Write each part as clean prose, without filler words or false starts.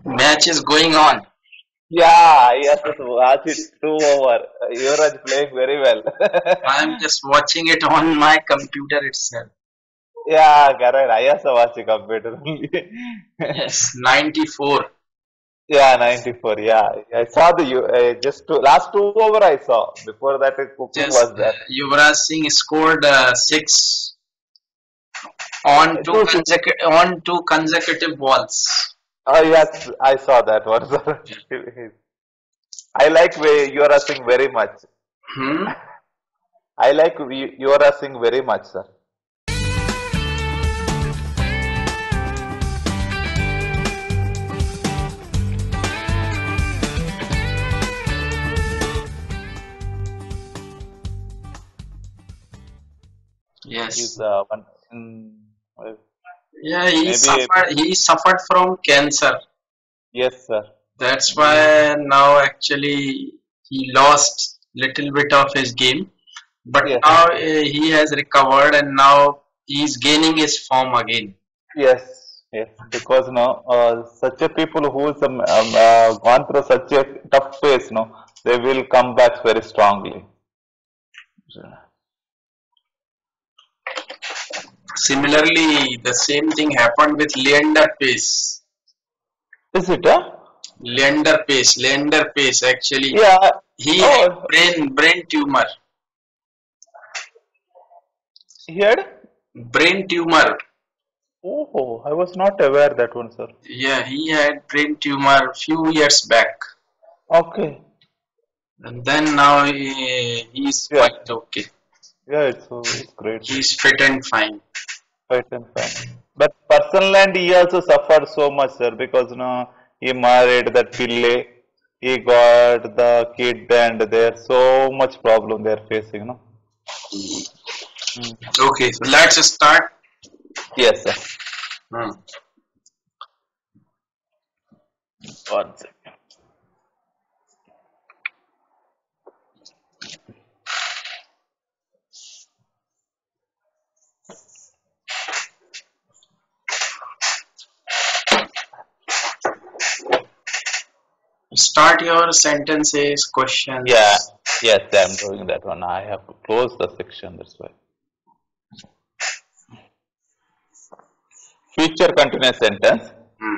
Match is going on. Yeah, yes, watch it 2 over. Yuvraj playing very well. I'm just watching it on my computer itself. Yeah, correct. I also watch a computer only. Yes, 94. Yeah, 94. Yeah, I saw the just last 2 over I saw. Before that, cooking Just was there. Yuvraj Singh scored six Two six. on two consecutive balls. Oh yes, I saw that one. Sir. I like Yuvraj Singh very much. Hmm? I like Yuvraj Singh very much, sir. He's Yes. one. Well, Yeah, maybe he suffered from cancer. yes, sir. That's Maybe why now actually he lost little bit of his game. But yes. now he has recovered and now he's gaining his form again. Yes, yes, because no, such a people who's gone through such a tough phase, no, they will come back very strongly. Similarly, the same thing happened with Leander Pace. Is it? Leander Pace actually Yeah. he had Oh, brain tumor. he had. Brain tumor. Oh, I was not aware that one, sir. Yeah, he had brain tumor few years back. Okay. And then now he's Yeah, quite okay. yeah, it's great. He's fit and fine. Right and fine. But personal and he also suffered so much, sir, because no, he married that Pille, he got the kid, and there's so much problem they're facing, no. Mm. Okay, so let's start. Yes, sir. Hmm. One second. Start your sentences, Yeah, questions. yes, I'm doing that one. I have to close the section, that's why. Future continuous sentence. Hmm.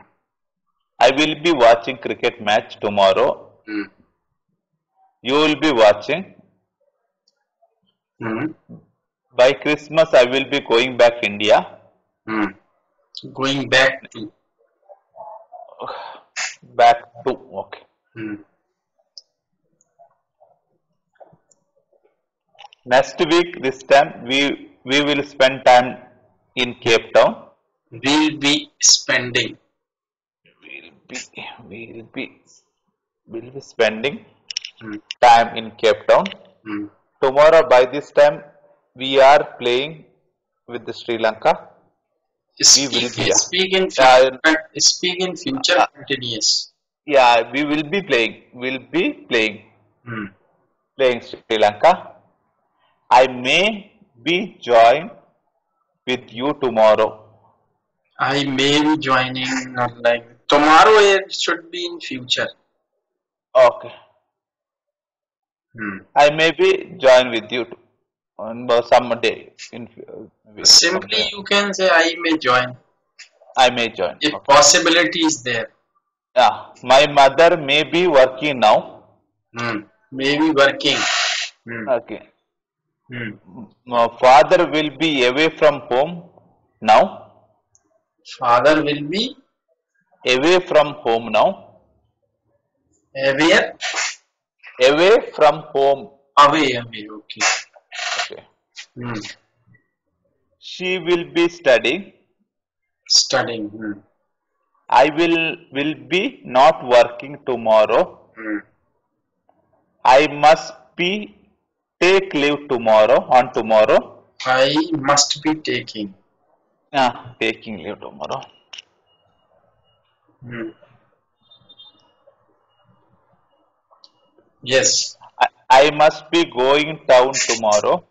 I will be watching cricket match tomorrow. Hmm. You will be watching. Hmm. By Christmas, I will be going back India. Hmm. Going back to. Back to, okay. Hmm. Next week, this time, we will spend time in Cape Town. Will be spending. We'll be, we'll be, we'll be spending Hmm. time in Cape Town. Hmm. Tomorrow, by this time, we are playing with the Sri Lanka. We will be, Speak in future uh, continuous. yeah, we will be playing. Will be Hmm. playing Sri Lanka. I may be join with you tomorrow. I may be joining not like tomorrow. It should be in future. Okay. Hmm. I may be join with you on some day in maybe Simply sometime. you can say I may join I may join. if Okay. possibility is there. Yeah. My mother may be working now. Hmm. Maybe working. Hmm. Okay. Hmm. My father will be away from home now. Father will be Away from home now. aware. Away from home. Away. Okay. Okay. Hmm. She will be studying. Studying. Hmm. I will be not working tomorrow. Hmm. I must be take leave tomorrow on tomorrow. I must be taking. Taking leave tomorrow. Hmm. Yes. I must be going town tomorrow.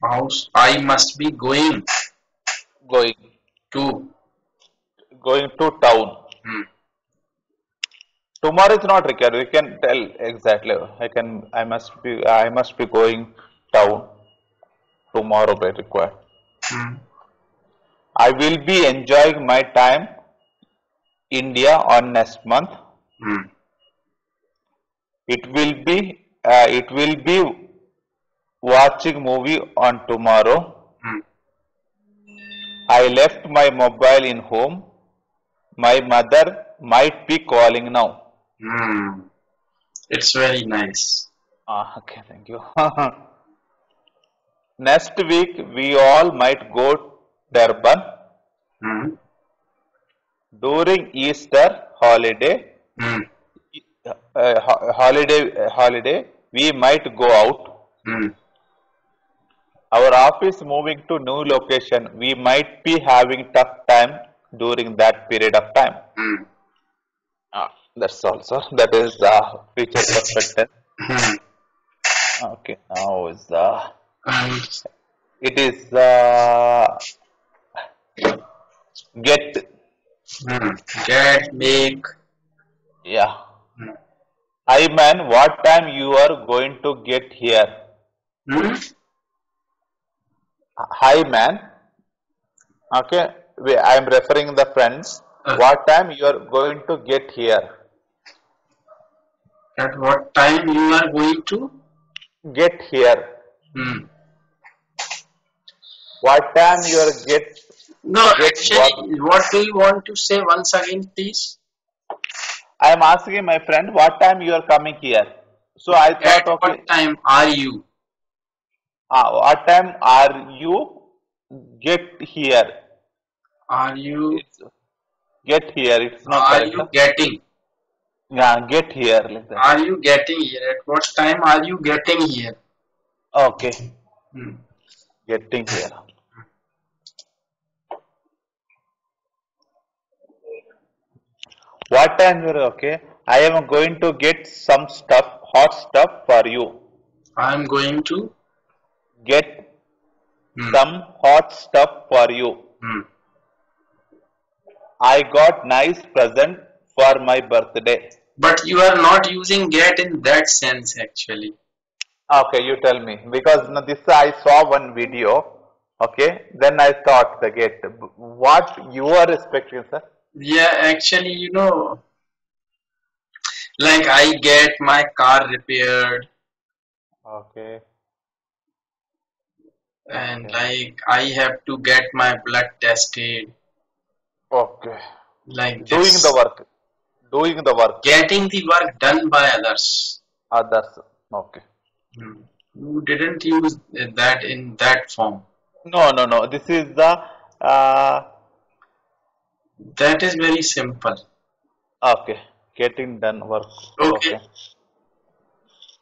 House. I must be Going. to. Going to town. Hmm. Tomorrow is not required. We can tell exactly. I must be going town tomorrow by required. Hmm. I will be enjoying my time India on next month. Hmm. It will be watching movie on tomorrow. Hmm. I left my mobile in home. My mother might be calling now. Hmm. It's very nice. Okay, thank you. Next week we all might go Durban Hmm. during Easter holiday. Hmm. Holiday we might go out. Hmm. Our office moving to new location. We might be having tough time during that period of time. Hmm. That's all, sir. That is the future perspective. Hmm. Okay, now is And it is get. hmm. Get, make. Yeah. Hmm. Hi man, what time you are going to get here? Hmm. Hi man. Okay, I am referring the friends. What time you are going to get here? At what time you are going to? Get here. Hmm. What time you are No, get what? actually, what do you want to say once again, please? I am asking my friend what time you are coming here. So I At thought, what okay, time are you? what time are you get here? Are you It's get here. It's not are correct. you getting? Yeah, get here like that. Are you getting here? At what time are you getting here? Okay, Hmm. getting here. What time you are okay? I am going to get some stuff, hot stuff for you. I'm going to. Get Hmm. some hot stuff for you. Hmm. I got nice present for my birthday. But you are not using get in that sense actually. Okay, you tell me because this I saw one video. Okay, then I thought the get. What you are expecting, sir? Yeah, actually, like I get my car repaired Okay, and okay, like I have to get my blood tested okay. like Doing the this. work, doing the work. Getting the work done by others. Others. Okay. Hmm. You didn't use that in that form. No, no, no. This is the That is very simple. okay. Getting done work. Okay. Okay,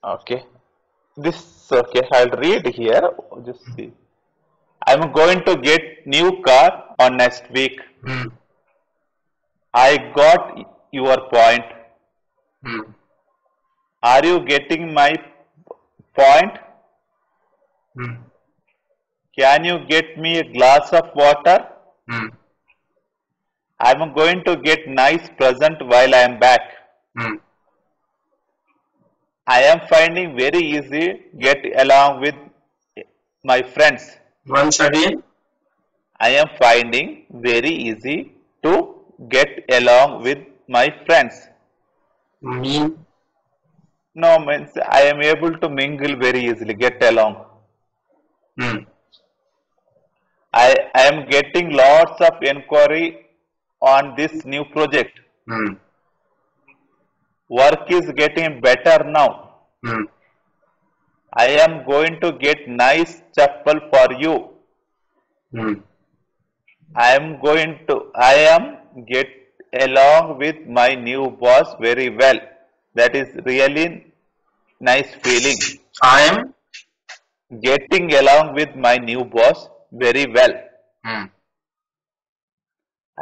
okay. This okay. I'll read here. Just see. I'm going to get new car on next week. Hmm. I got your point. Hmm. Are you getting my point? Hmm. Can you get me a glass of water? Hmm. I'm going to get nice present while I am back. Hmm. I am finding very easy get along with my friends. Once again. I am finding very easy to get along with my friends. Mean. No means I am able to mingle very easily, get along. Hmm. I am getting lots of inquiry on this new project. Hmm. Work is getting better now. Hmm. I am going to get nice chapel for you. Hmm. I am get along with my new boss very well. That is really nice feeling. I am. Getting along with my new boss very well. Hmm.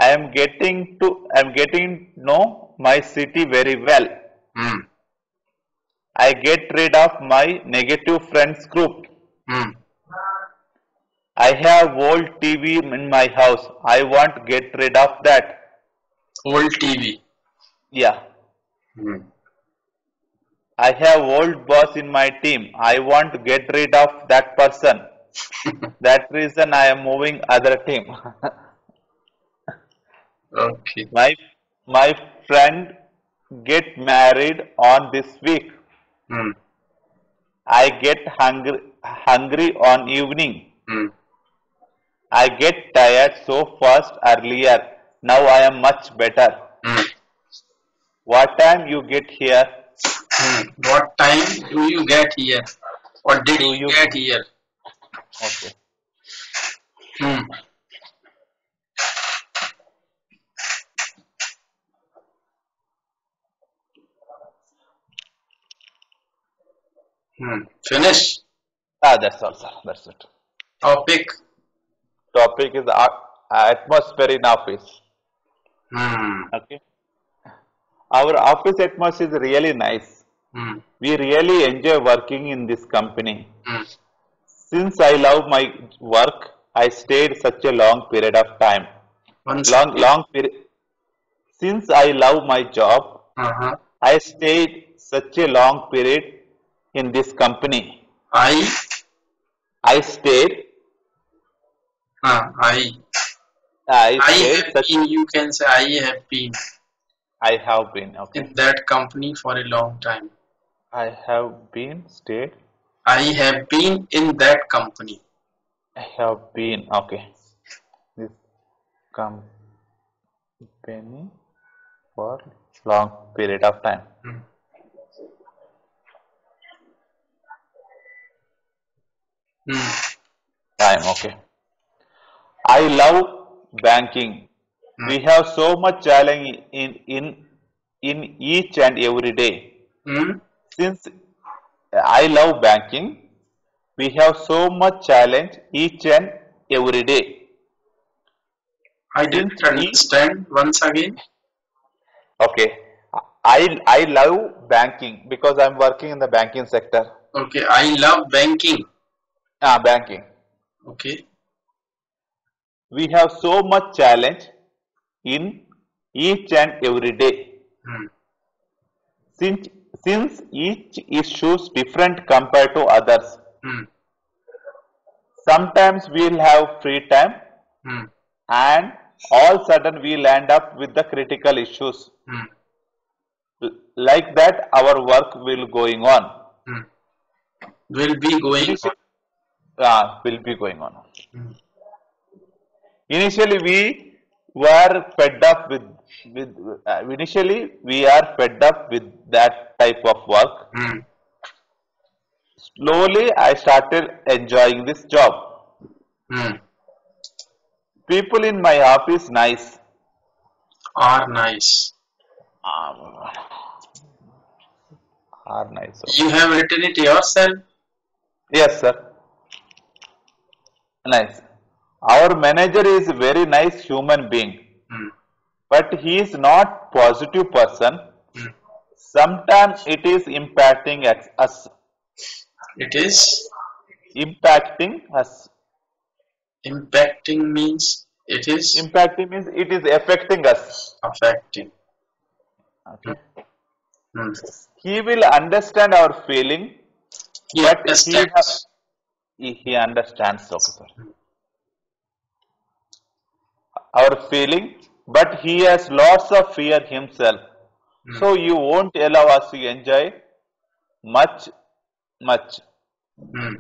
I am getting know my city very well. Hmm. I get rid of my negative friends group. Hmm. I have old TV in my house. I want to get rid of that. Old TV. Yeah. Hmm. I have old boss in my team. I want to get rid of that person. That reason I am moving other team. Okay. My friend get married on this week. Hmm. I get hungry on evening. Hmm. I get tired so fast earlier. Now I am much better. Hmm. What time you get here? What time do you get here? Or did Do you you? get here? Okay. Hmm. Finish. That's all, sir. That's it. Topic. Topic is atmosphere in office. Hmm. Okay. Our office atmosphere is really nice. Hmm. We really enjoy working in this company. Hmm. Since I love my work, I stayed such a long period of time. Once Long, again. long period. Since I love my job, Uh-huh. I stayed such a long period in this company. I. I stayed. I. I I stayed have such. been. You can say I have been I have been. Okay. in that company for a long time. I have been stayed. I have been in that company. I have been. Okay. This company for long period of time. Hmm. Hmm. Time. Okay. I love banking. Hmm. We have so much challenge in each and every day. Hmm. Since I love banking, we have so much challenge each and every day. I Since didn't understand. Once again. okay, I love banking because I'm working in the banking sector. Okay. I love banking. Banking. Okay. We have so much challenge in each and every day. Hmm. Since since each issues different compared to others. Hmm. Sometimes we'll have free time Hmm. and all sudden we'll end up with the critical issues. Hmm. Like that our work will going on. Hmm. Will be going on. Initially, will be going on. Hmm. Initially we were fed up with initially we are fed up with that type of work. Hmm. Slowly I started enjoying this job. Hmm. People in my office nice. Are nice. Um, are nice. You have written it yourself. Yes, sir. Nice. Our manager is a very nice human being, Hmm. but he is not positive person. Hmm. Sometimes it is impacting us. It is Impacting us. impacting means it is Impacting means it is affecting us. affecting. Okay. Hmm. He will understand our feeling, He but understands. he understands. Okay, sir. Our feeling, but he has lots of fear himself. Hmm. So you won't allow us to enjoy much. Hmm.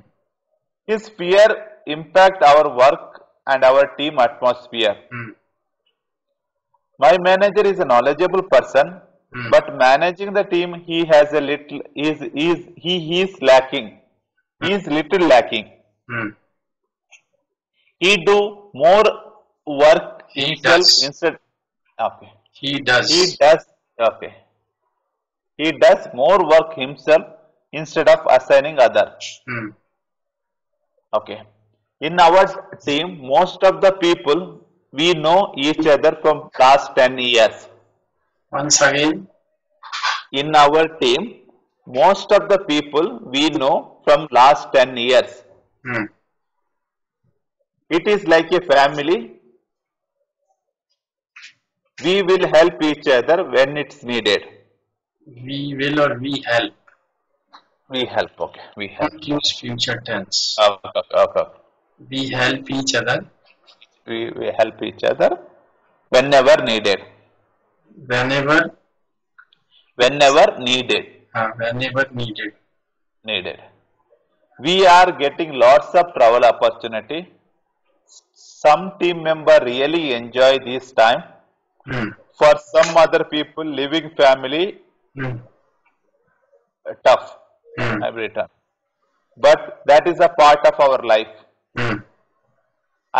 His fear impact our work and our team atmosphere. Hmm. My manager is a knowledgeable person, Hmm. but managing the team he has a little he is lacking. He is little lacking. Hmm. He do more work He himself does. instead. Okay. He He does. does. Okay. He does more work himself instead of assigning other. Hmm. Okay. In our team, most of the people we know each other from last 10 years. Once again. In our team, most of the people we know from last 10 years. Hmm. It is like a family. We will help each other when it's needed. We will or we help. We help. Okay. We help. Don't use future tense. Okay. Okay. We help each other We help each other whenever needed. whenever Whenever needed. whenever needed. Needed. We are getting lots of travel opportunity. Some team member really enjoy this time. Hmm. For some other people, living family Hmm. tough Hmm. every time. But that is a part of our life. Hmm.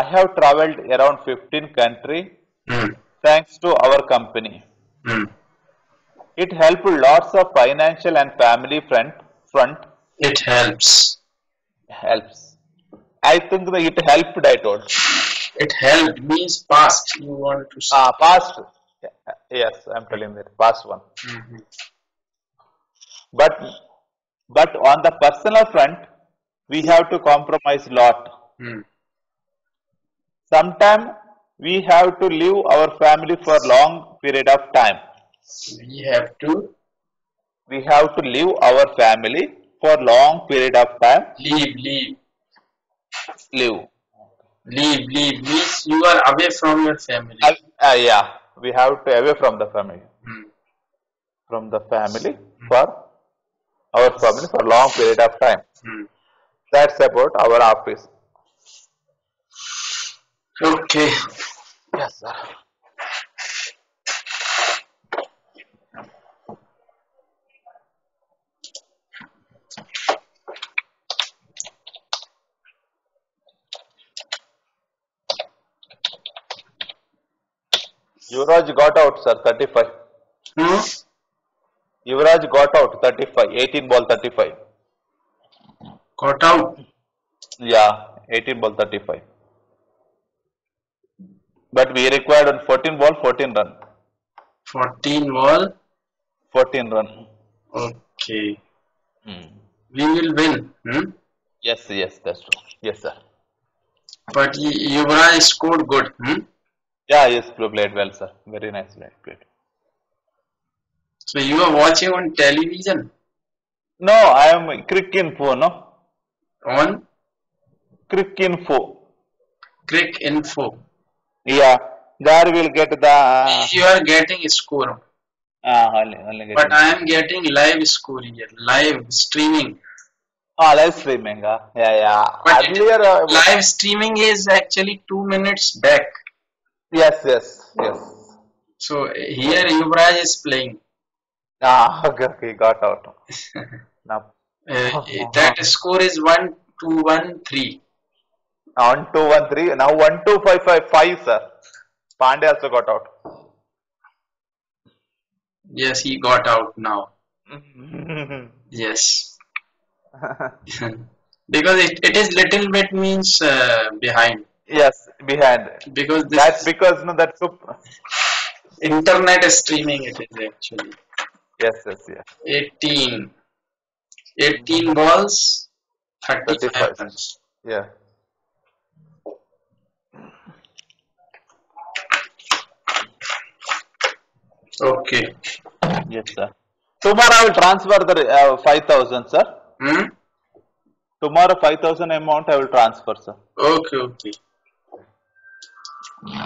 I have traveled around 15 countries Hmm. thanks to our company. Hmm. It helped lots of financial and family front It helps. helps. I think that it helped, I told. It helped means past. You want to say. Past. Yes, I'm telling that past one. Mhm. But on the personal front, we have to compromise lot. Hmm. Sometimes we have to leave our family for long period of time. We have to We have to leave our family for long period of time. leave. Leave. Leave means you are away from your family. Yeah, we have to away from the family. Hmm. From the family for our family for long period of time. Hmm. That's about our office. Okay. Yes, sir. Yuvraj got out, sir, 35. Hmm? Yuvraj got out, 35. 18 ball, 35. Got out. Yeah, 18 ball, 35. But we required on 14 ball, 14 run. 14 wall. 14 run. Okay. Hmm. We will win. Hmm? Yes, that's true. Yes, sir. But Yuvraj scored good. Hmm? Yeah, yes, played well, sir. Very nice played. So you are watching on television? No, I am Crick Info, no? On Crick Info. Crick Info. Yeah, there we'll get the. You are getting score. Only get But I am getting live score here. Live streaming. live streaming. Yeah. But Earlier, live streaming is actually 2 minutes back. yes. So here Yuvraj is playing. Okay, got out. Now, That score is 1-2-1-3. 1-2-1-3. Now 1-2-5-5-5, sir. Pandey also got out. Yes, he got out now. Yes. Because it is little bit means behind. Yes, behind. Because That's because that's internet streaming it is actually. Yes. 18 balls, 35 35. runs. Yeah. Okay. Yes, sir. Tomorrow I will transfer the 5,000, sir. Hmm? Tomorrow 5,000 amount I will transfer, sir. Okay.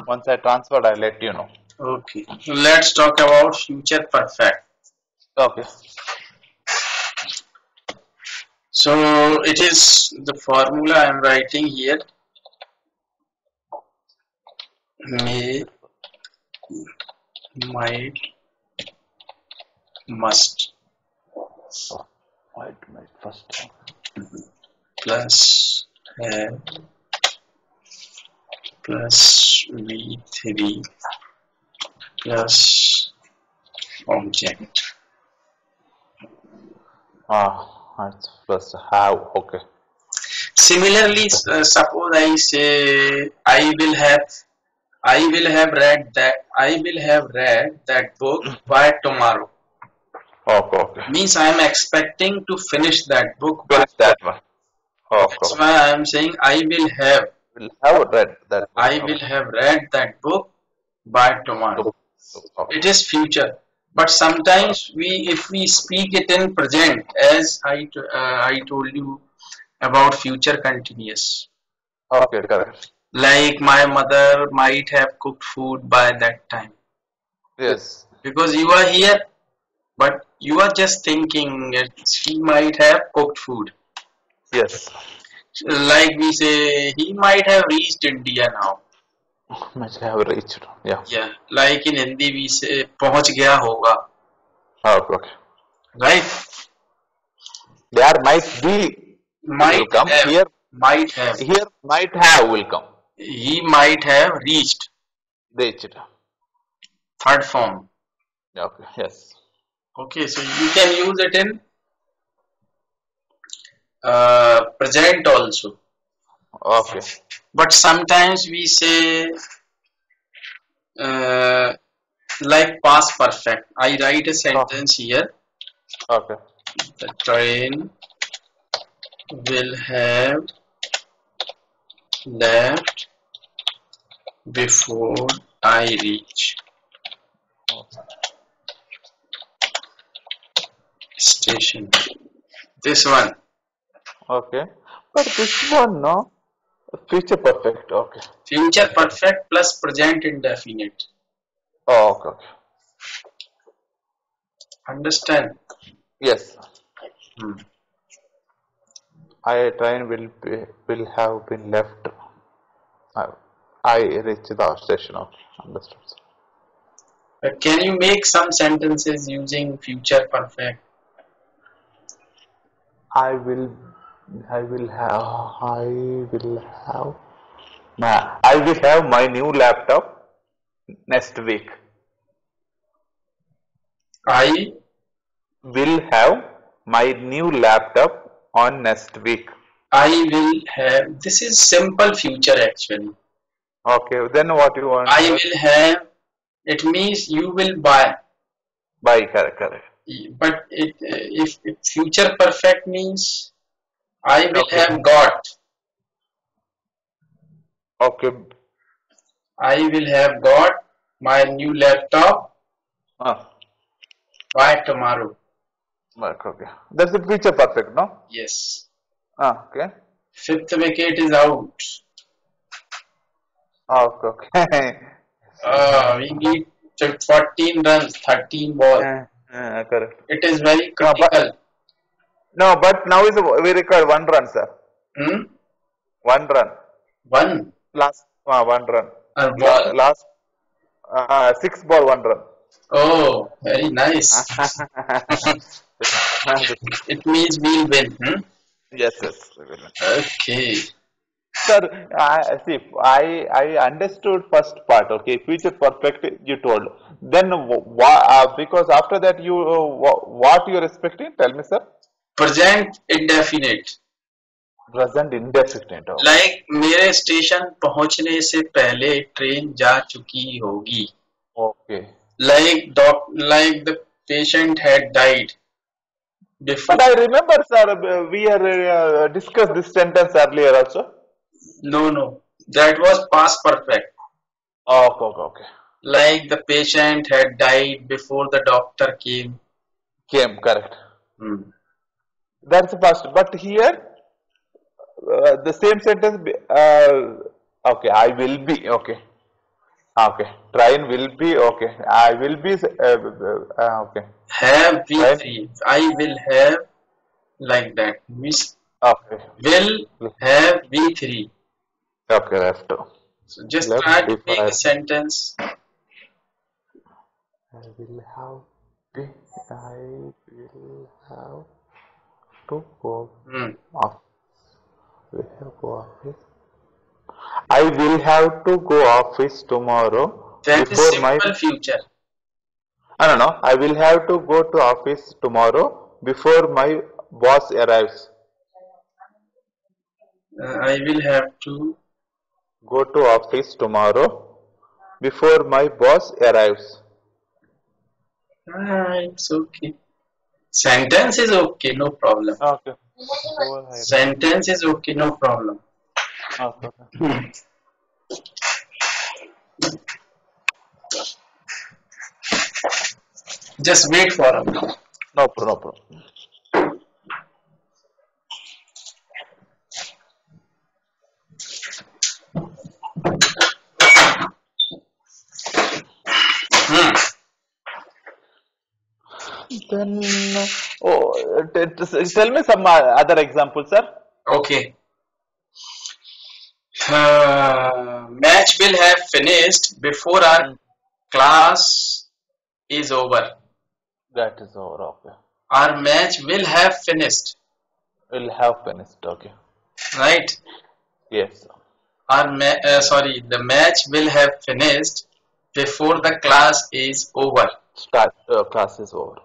Once I transferred, I'll let you know. Okay. So let's talk about future perfect. Okay. So it is the formula I am writing here. May, might, must. Might first. Plus have plus V3 plus object. It's plus have. Okay. Similarly, suppose I say I will have read that book by tomorrow. Okay. Means I am expecting to finish that book by Finish that one. Okay. That's why I am saying I will have. will have read that book. I will have read that book by tomorrow. Okay. Okay. It is future. But sometimes if we speak it in present, as I told you about future continuous. Okay, correct. Like my mother might have cooked food by that time. Yes. Because you are here, but you are just thinking she might have cooked food. Yes. Like we say, he might have reached India now. Much have reached. Yeah. Yeah. Like in Hindi we say, पहुंच गया होगा. Okay. Okay. Right? There might be will Might come have. here. Might have. Here might have will come. He might have reached. Reached. Third form. Okay. Yes. Okay, so you can use it in present also. Okay. But sometimes we say uh, like past perfect. I write a Oh, sentence here. okay. The train will have left before I reach station. This one. Okay. But this one, no. Future perfect. Okay. Future Correct. perfect plus present indefinite. Oh, okay. Okay. Understand? Yes. Hmm. I train will have been left. I, I reach the station. Okay. Understood. Can you make some sentences using future perfect? I will. I will have. I will have. I will have my new laptop next week. I Will have my new laptop on next week. I will have. This is simple future actually. Okay, then what you want, I sir? will have. It means you will buy. Bye, correct, correct. But if future perfect means I will Okay, have got. okay. I will have got my new laptop Ah, by tomorrow. okay. That's the future perfect, no? Yes. Ah, okay. Fifth wicket is out. Ah, okay, okay. We need 14 runs, 13 ball. Correct. It is very No, critical. but now is we require 1 run, sir. Hmm? 1 run. One. Last, 1 run. Ball. Last, 6 ball, 1 run. Oh, very nice. It means we'll win. Hmm? Yes, yes. We will. Okay. Sir, see, I understood first part. Okay, future perfect you told. Then because after that you what you are expecting? Tell me, sir. Present indefinite. Present indefinite. Okay. Like मेरे station पहुंचने से पहले train जा चुकी होगी. Okay. Like the patient had died before. But I remember, sir, we are discussed this sentence earlier also. No. That was past perfect. Okay, okay, okay. Like the patient had died before the doctor came. Came correct. Hmm. That's the first. But here, the same sentence. Okay, I will be. Okay. Okay. Train will be. Okay. I will be. Okay. Have Train. V3. I will have like that. Miss Okay. will have V3. Okay. Left. So just Left try to before make a sentence. I will have. Be, I will have to go Hmm. off. Will have go office. I will have to go office tomorrow That is before my. simple future. I don't know. I will have to go to office tomorrow before my boss arrives. I will have to. Go to office tomorrow before my boss arrives. It's okay. Sentence is okay, no problem. Okay. Before I arrive. Sentence is okay, no problem. Okay. Hmm. Just wait for a minute. No problem. No problem. Hmm. Then, oh, tell me some other examples, sir. Okay. Match will have finished before our Mm. class is over. That is over. Okay. Our match will have finished, We'll have finished. Okay. right? Yes. Sorry, the match will have finished before the class is over. Start. Class is over.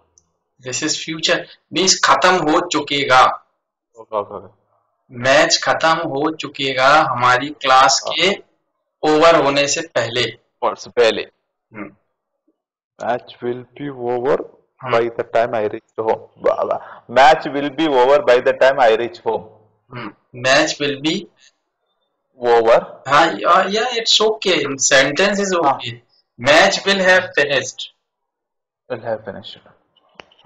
This is future means खत्म हो चुकेगा. Okay. Okay. Match खत्म हो चुकेगा हमारी class Okay. के over होने से पहले. What's पहले? Hmm. Match will be over Hmm. by the time I reach home. Match will be over by the time I reach home. Hmm. Match will be. Over. Yeah, it's okay. Sentence is Ah, okay. Match will have finished. will have finished.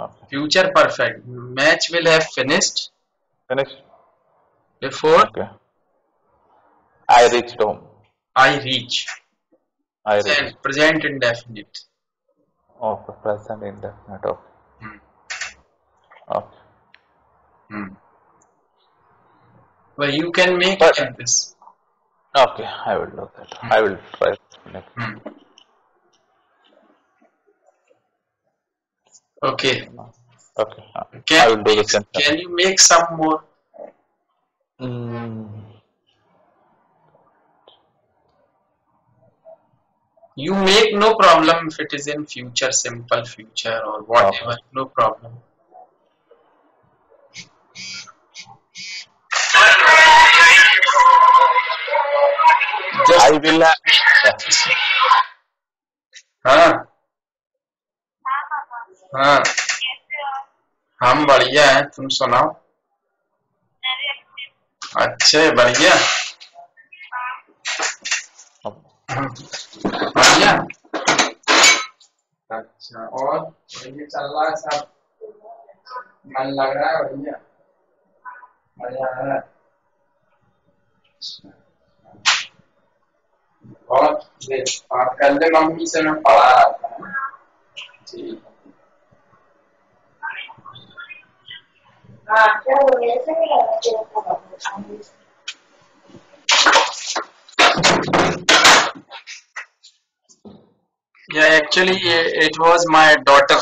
Okay. Future perfect. Match will have finished Finished. before Okay. I reached home. I reach. I reached. Present indefinite. Okay. Present indefinite. Okay. Hmm. Okay. Hmm. Well, you can make But like this. okay, I will do that. Hmm. I will try next. Hmm. Okay. Okay. Can I you will do the make same. can you make some more? Mm, You make no problem if it is in future, simple future or okay. whatever. No problem. I Just will. Yeah. हाँ हाँ हम बढ़िया हैं तुम सुनाओ. अच्छे बढ़िया. बढ़िया. अच्छा और बढ़िया चल रहा है सब. मन लग रहा है बढ़िया. बढ़िया है. और देख बात कर ले मम्मी से मैं पढ़ा रहा था. जी. Yeah, actually it was my daughter.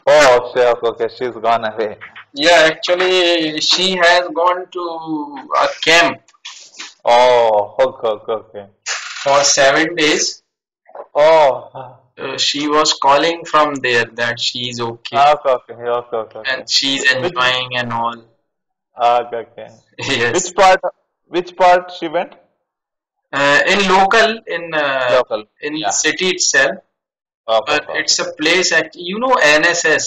Oh, okay, okay. She's gone away. Yeah, actually she has gone to a camp Oh, okay, okay, okay. for 7 days. Oh, She was calling from there that she is okay okay, okay, okay, okay, okay. and she's Which, enjoying and all. okay, okay. Yes. Which part? Which part she went? In local Local. in Yeah. city itself, Okay, but okay, okay. it's a place you know NSS.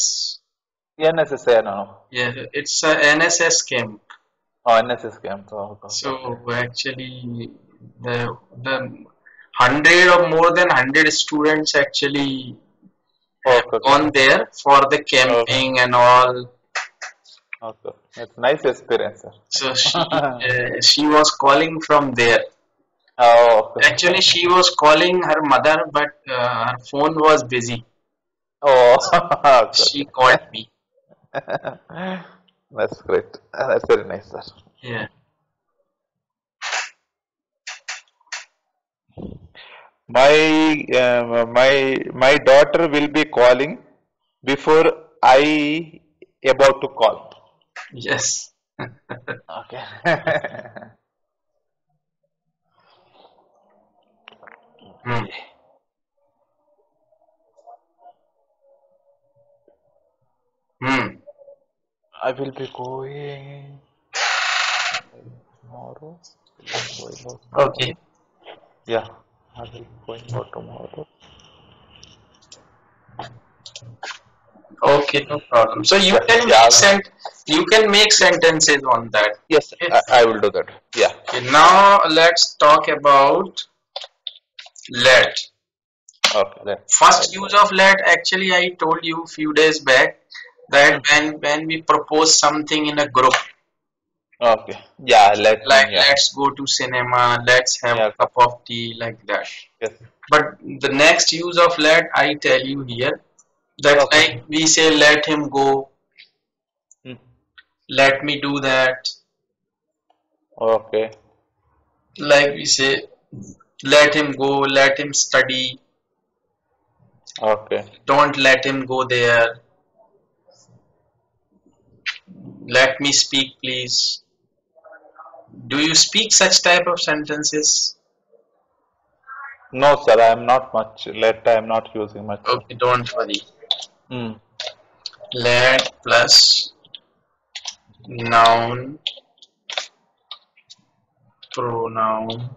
NSS, no. Yeah, it's a NSS camp. Oh, NSS camp. Oh, okay, So okay. actually, the 100 or more than 100 students actually have Okay, okay, gone there for the okay. camping and all. Okay. It's nice experience, sir. So she was calling from there. Oh, okay. Actually, she was calling her mother, but her phone was busy. Oh, She okay, called me. okay. That's great. That's very nice, sir. Yeah. My daughter will be calling before I about to call. Yes. Okay. Hmm. Hmm. I will be going tomorrow. Will be going out tomorrow. Okay. Yeah, I will be going out tomorrow. Okay, no problem. So you Yeah, can yeah. you can make sentences on that. Yes, Okay. I will do that. Yeah. Okay, now let's talk about let. Okay, then. First use of let, actually I told you few days back that when we propose something in a group, Okay. Yeah, let like me. Yeah. let's go to cinema, let's have a Yeah. cup of tea, like that. Yes. But the next use of let, I tell you here, that Okay. like we say let him go, Hmm. let me do that, Okay. like we say let him go, let him study, Okay. don't let him go there, let me speak please. Do you speak such type of sentences? No, sir, I am not much. Let I am not using much, sir. Okay, don't worry. Hmm. Let plus noun, pronoun.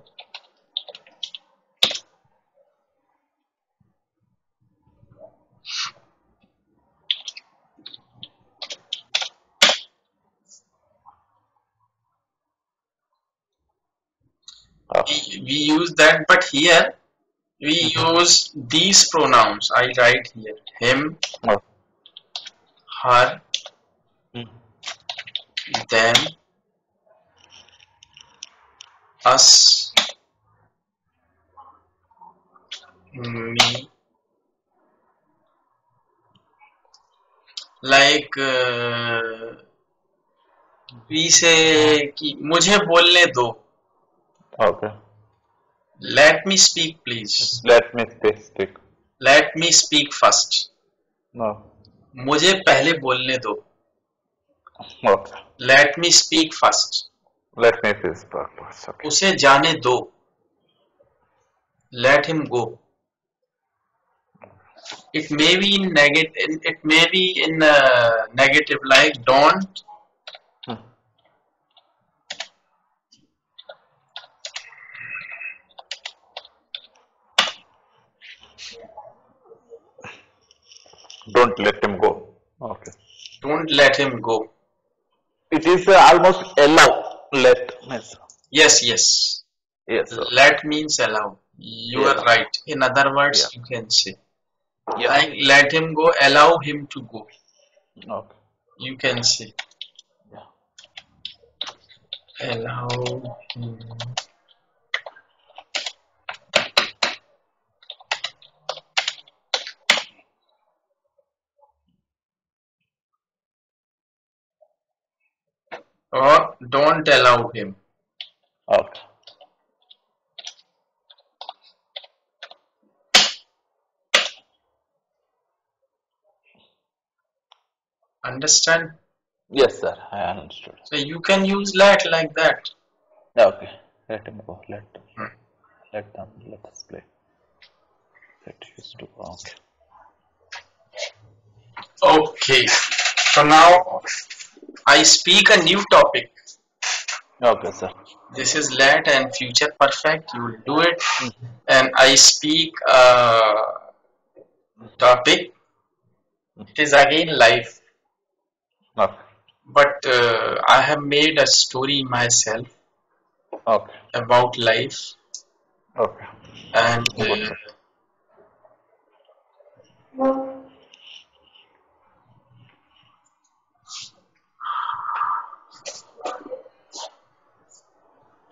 Okay. We use that, but here we use these pronouns. I write here him, Okay. her, Hmm. them, us, me. Like we say कि मुझे बोलने दो. Okay. Let me speak please. Let me stay stick. Let me speak first. No. मुझे पहले बोलने दो. Okay. Let me speak first. Let me finish purpose. Okay. उसे जाने दो. Let him go. It may be in negative. It may be in negative, like don't. Hmm. Don't let him go. Okay. Don't let him go. It is almost allow. Let. Yes. Yes, yes. Yes. Sir. Let means allow. You Yes. are right. In other Yeah. words, you can say Yeah. like let him go. Allow him to go. Okay. You can say Yeah. allow him. Or don't allow him. Okay. Understand? Yes, sir. I understood. So you can use let like that. Okay. Let him go. Let them. Hmm. Let them. Let us play. Let used to go. Okay. Okay. So now I speak a new topic. Okay, sir. This is let and future perfect. You will do it. Hmm. And I speak a topic. It is again life. Okay. But I have made a story myself Okay. about life. Okay. And Good, sir.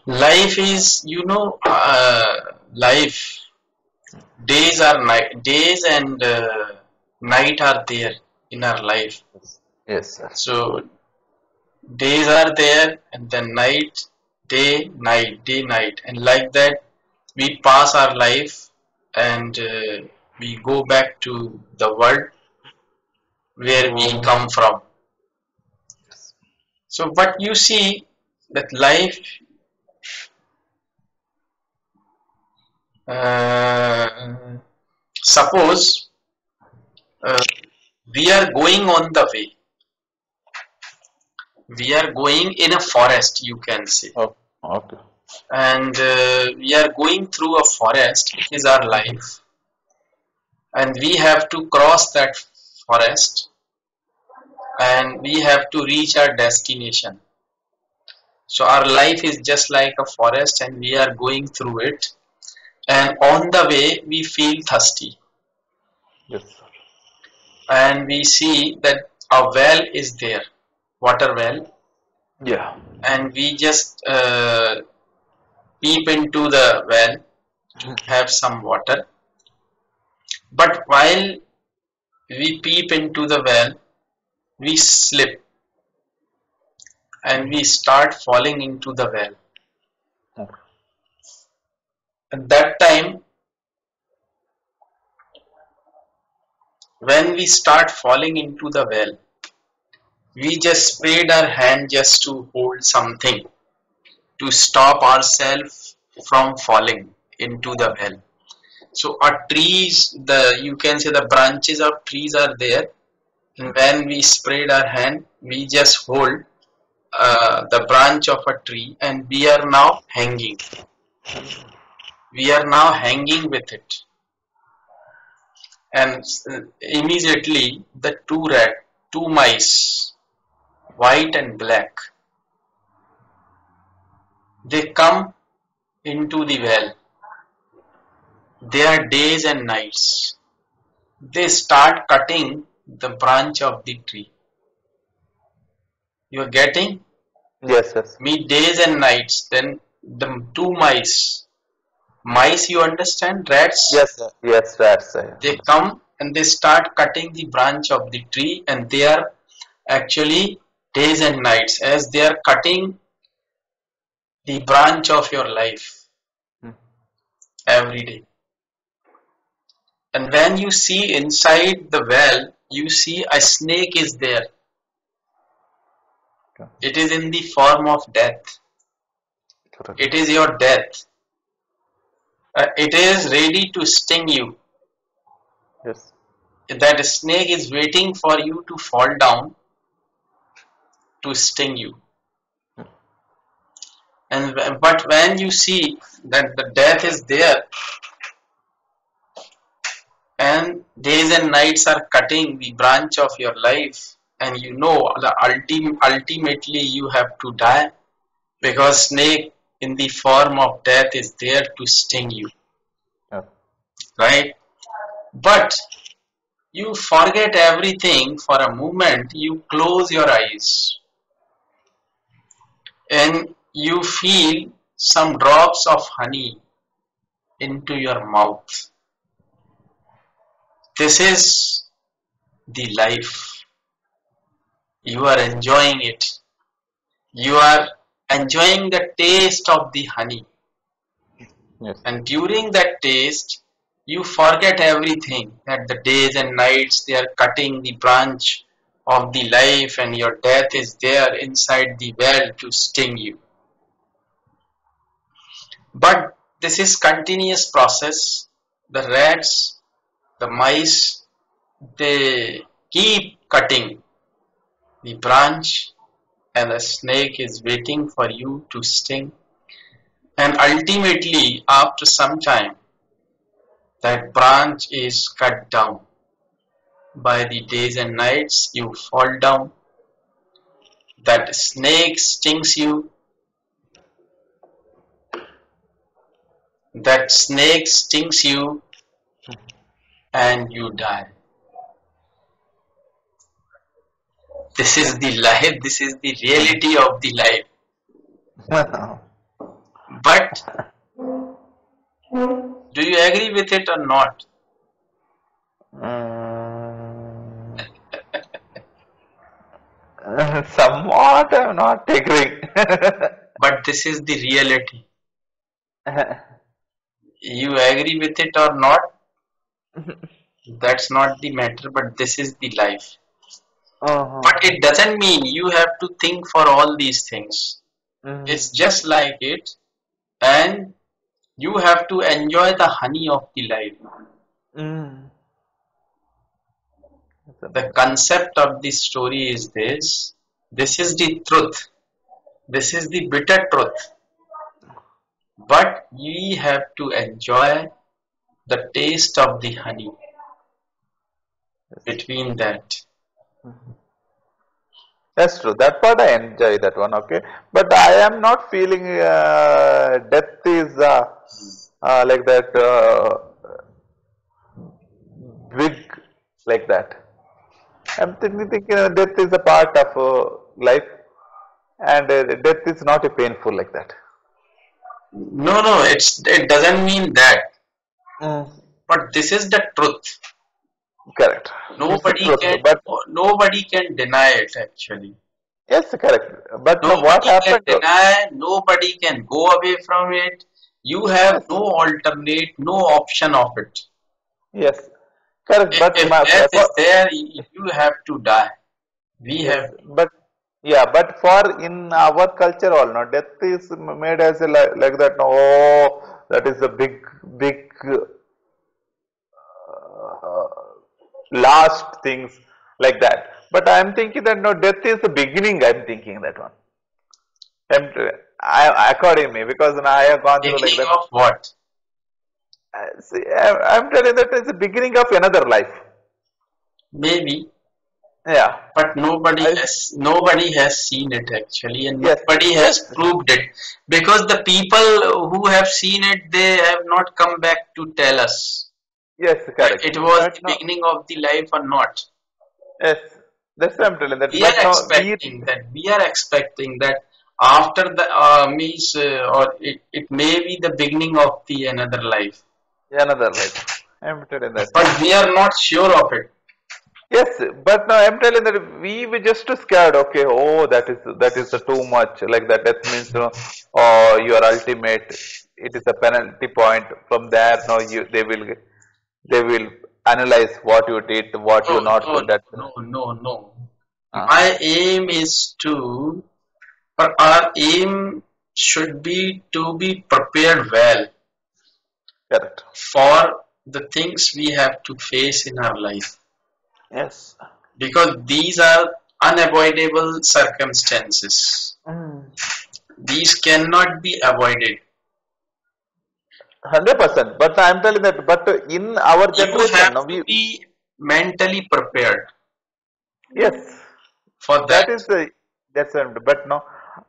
life is, life. Days and night are there in our life. Yes. Yes, sir. So days are there and then day, night, and like that we pass our life and we go back to the world where we come from. So, but you see that life, uh, suppose uh, we are going on the way, we are going in a forest, you can say, Okay. Okay. and we are going through a forest, is our Mhm. life, and we have to cross that forest. and we have to reach our destination. So our life is just like a forest and we are going through it, and on the way we feel thirsty, Yes, sir. and we see that a well is there, water well, Yeah. and we just peep into the well to have some water. But while we peep into the well, we slip and we start falling into the well. Okay. At that time, when we start falling into the well, we just spread our hand just to hold something to stop ourselves from falling into the well. So our trees, the you can say the branches of trees are there. And when we spread our hand, we just hold the branch of a tree, and we are now hanging. We are now hanging with it, and immediately the two mice, white and black, they come into the well. They are days and nights. They start cutting the branch of the tree. You are getting Yes, yes. me, days and nights. Then the two mice, you understand, rats. Yes, sir. Yes, that's They come and they start cutting the branch of the tree, and they are actually days and nights as they are cutting the branch of your life every day. And when you see inside the well, you see a snake is there. Okay. It is in the form of death. Correct. It is your death. It is ready to sting you. Yes. That snake is waiting for you to fall down to sting you. And but when you see that the death is there, and days and nights are cutting the branch of your life, and you know the ultimately you have to die, because snake in the form of death is there to sting you, Yeah. right? But you forget everything for a moment. You close your eyes and you feel some drops of honey into your mouth. This is the life. You are enjoying it. You are enjoying the taste of the honey. Yes. And during that taste, you forget everything, that the days and nights they are cutting the branch of the life, and your death is there inside the well to sting you. But this is continuous process. The rats, the mice, they keep cutting the branch, and the snake is waiting for you to sting. And ultimately, after some time, that branch is cut down. By the days and nights, you fall down. That snake stings you. That snake stings you, and you die. This is the life. This is the reality of the life. But do you agree with it or not? Mm, somewhat, I'm not agreeing. But this is the reality. You agree with it or not? That's not the matter, but this is the life. But Uh-huh. it doesn't mean you have to think for all these things. It's Mm, just like it, and you have to enjoy the honey of the life. mm. The concept of this story is this. This is the truth. This is the bitter truth. But we have to enjoy the taste of the honey Yes. between that. That's true. That part I enjoy that one. Okay, but I am not feeling death is like that big like that. I'm thinking death is a part of life, and death is not a painful like that. No, no, it doesn't mean that. Mm. But this is the truth. Correct. It's the Nobody truth. can But nobody can deny it actually. yes, correct. But no, what Nobody can happened? deny, nobody can go away from it. You have Yes, no alternate, no option of it. yes, correct. But If death is there, you have to die. We yes, have but yeah, but for in our culture, all no, death is made as a like that. No, oh, that is a big uh, last things like that. But I am thinking that no, death is the beginning. I am thinking that one. According me, because now I have gone through like beginning that. of what? See, I'm telling that it's the beginning of another life. Maybe, Yeah. but I, nobody has seen it actually, and yes. nobody has Yes. proved it because the people who have seen it, they have not come back to tell us Yes. that Correct. it was But the no. beginning of the life or not. Yes. That's what I'm telling that. We are But no, expecting that after the means or it may be the beginning of the another life, another life. I'm telling that. but we are not sure of it. Yes, but no, I'm telling that we were just too scared. Okay, oh, that is the too much. Like that, that means oh, your ultimate. It is a penalty point. From there, no, they will analyze what you did, what No, you not no, good. That no, no, no. uh, My aim is to, or our aim should be to be prepared well correct. for the things we have to face in our life Yes. because these are unavoidable circumstances. Mm. These cannot be avoided. 100%. But I'm telling that. But in our You generation, have no, to we be mentally prepared yes. for That that. is the that's but no,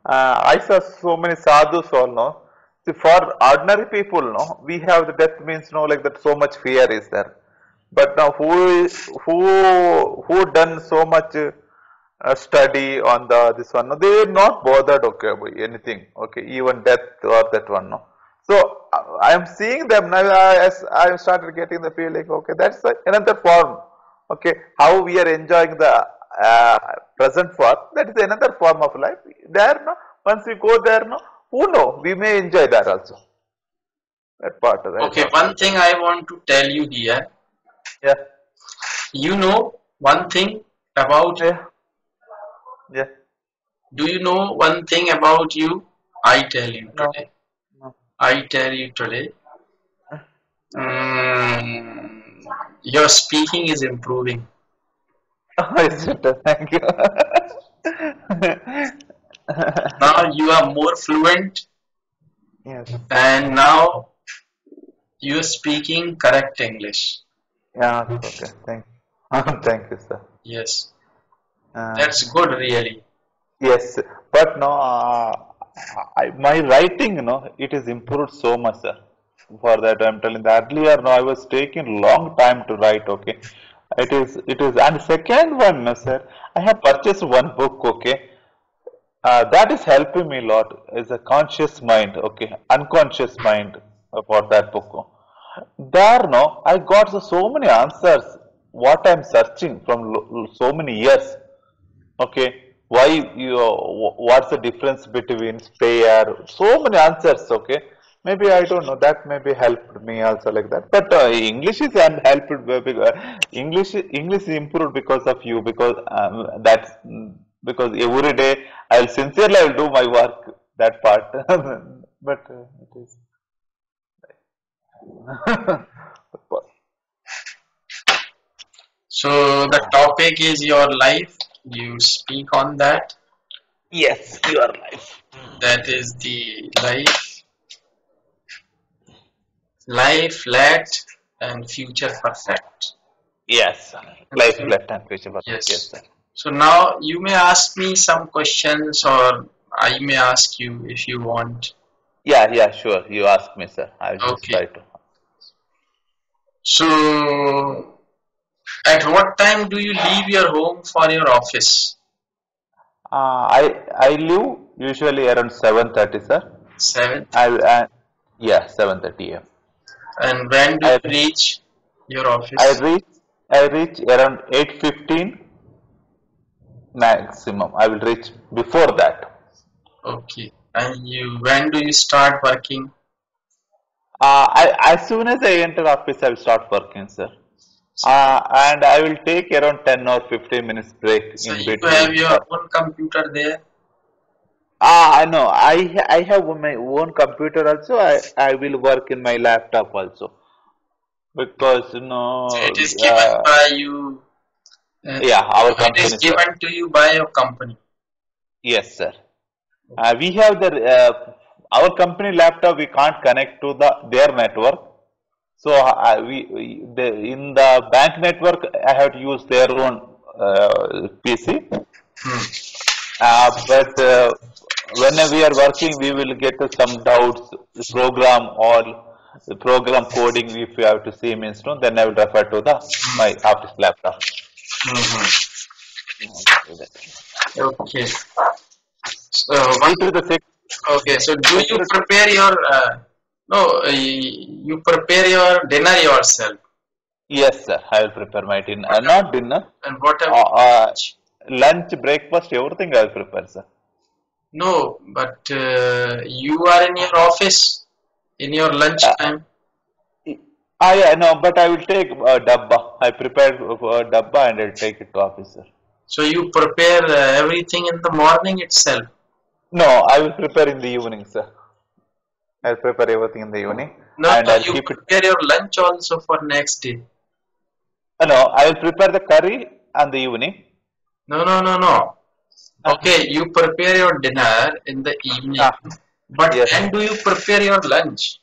I saw so many sadhus all no. See, for ordinary people, no, we have the death means no like that so much fear is there. But now who done so much study on the this one? No, they were not bothered okay about anything. Okay, even death or that one. No. So I am seeing them now as I started getting the feeling. Okay, that's another form. Okay, how we are enjoying the uh, present form. That is another form of life. There, no. Once we go there, no. Who know? We may enjoy that also. That part I Okay, thought one like that. thing I want to tell you here. Yeah, You know one thing about yeah, yeah. Do you know one thing about you? I tell you No, today. no. I tell you today. Your speaking is improving. Oh, is it? Thank you. Now you are more fluent Yes. and now you are speaking correct English. Yeah, okay. Thank thank you, sir. Yes, Uh, that's good really. yes, but no, my writing, it is improved so much, sir. For that, I'm telling that earlier, no, I was taking long time to write. Okay, it is, and second one, no, sir, I have purchased one book. Okay, that is helping me a lot. Is a conscious mind. Okay, unconscious mind for that book. There, no, I got so many answers. What I'm searching from so many years. Okay, why you? What's the difference between prayer? So many answers. Okay, maybe I don't know. That maybe helped me also like that. But English is helped. English is improved because of you. Because that's because every day I'll do my work. That part. But it is. So the topic is your life. You speak on that. Yes, your life. That is the life let and future perfect. Yes, life Okay. left and future perfect. Yes, Yes. sir. So now you may ask me some questions, or I may ask you if you want. Yeah, yeah, sure. You ask me, sir. I'll just Okay. try to. So at what time do you leave your home for your office? I leave usually around 7:30, sir. 7. I yeah, 7:30 a.m. And when do I you reach your I office? reach I reach around 8:15 maximum. I will reach before that. Okay. And you when do you start working? As soon as I enter office, I will start working, sir. And I will take around 10 or 15 minutes break So in you have between. your own computer there? I know. I have my own computer also. I will work in my laptop also because So it is given by you. yeah, our It is company, sir. given to you by your company. Yes, sir. We have the our company laptop. We can't connect to their network. So in the bank network, I have to use their own PC. Hmm. But when we are working, we will get to some doubts, the program or the program coding. If you have to see means no, then I will refer to the my office laptop. Hmm. Okay. Okay. So Due to the okay. So do you security, prepare your no? You prepare your dinner yourself. yes, sir. I will prepare my dinner. What Not dinner. and what Uh, about uh, lunch? Lunch, breakfast, everything I will prepare, sir. No, but you are in your office in your lunch Uh, time. yeah, no, but I will take dabba. I prepared dabba and I'll take it to office, sir. So you prepare everything in the morning itself. No, I will prepare in the evening, sir. I'll prepare everything in the evening No, and no, I'll you keep it. prepare your lunch also for next day. No, I will prepare the curry on the evening. No, no, no, no. Uh, Okay, you prepare your dinner in the evening, ah, but yes. when do you prepare your lunch?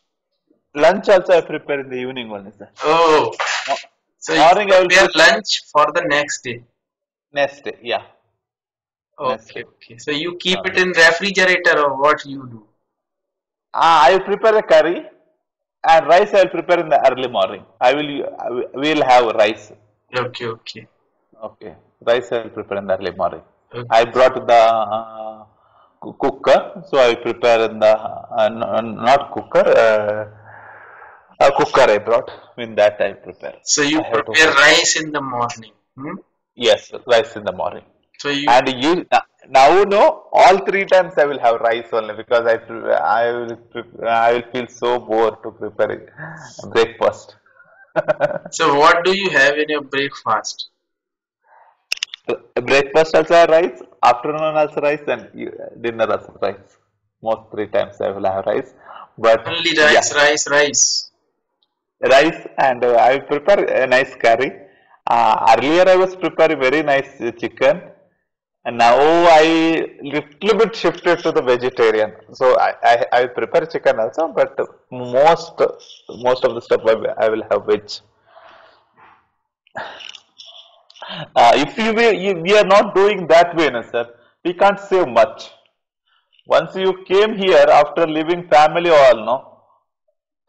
Lunch also I prepare in the evening only, sir. Oh, Mo- so you Morning I will prepare prepare lunch for the next day. next day. Yeah, next Okay, day. okay. So you keep Uh, it in refrigerator or what you do? I will prepare the curry and rice I will prepare in the early morning. We will have rice. Okay, okay. Okay, rice I will prepare in the early morning. I Okay. brought the cooker, so I prepare in the not cooker, a cooker I brought. In that I prepare. So you I have to prepare rice in the morning. Hmm? yes, rice in the morning. So you And you now know all three times I will have rice only because I will feel so bored to prepare breakfast. so what do you have in your breakfast? Breakfast also rice, afternoon also rice, and dinner also rice. Most three times I will have rice. But Only yeah, rice, rice, rice. rice and I prepare a nice curry. Earlier I was preparing very nice chicken, and now I little bit shifted to the vegetarian. So I prepare chicken also, but most of the stuff I will have veg. If we are not doing that way, no, sir, we can't save much. Once you came here after leaving family all, no,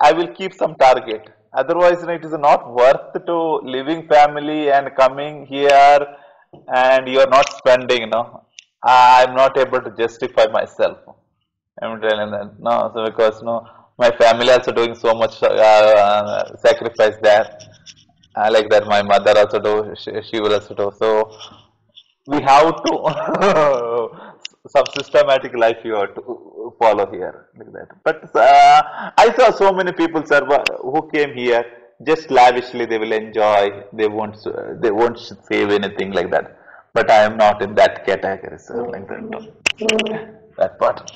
I will keep some target. Otherwise, no, it is not worth to leaving family and coming here and you are not spending, no. I'm not able to justify myself. I'm telling that no, so because no, my family also doing so much sacrifice there. Like that, my mother also do. She will also do. So we have to some systematic life you have to follow here like that. But I saw so many people, sir, who came here just lavishly. They will enjoy. They won't save anything like that. But I am not in that category, sir. Like that. That part.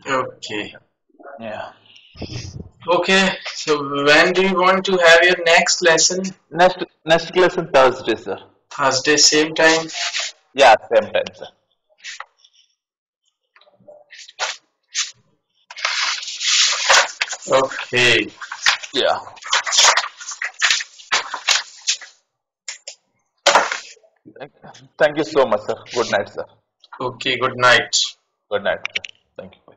Okay. Yeah. Okay. So when do you want to have your next lesson? Next lesson Thursday, sir. Thursday, same time. Yeah, same time, sir. Okay. Yeah. Thank you so much, sir. Good night, sir. Okay, good night. Good night, sir. Thank you.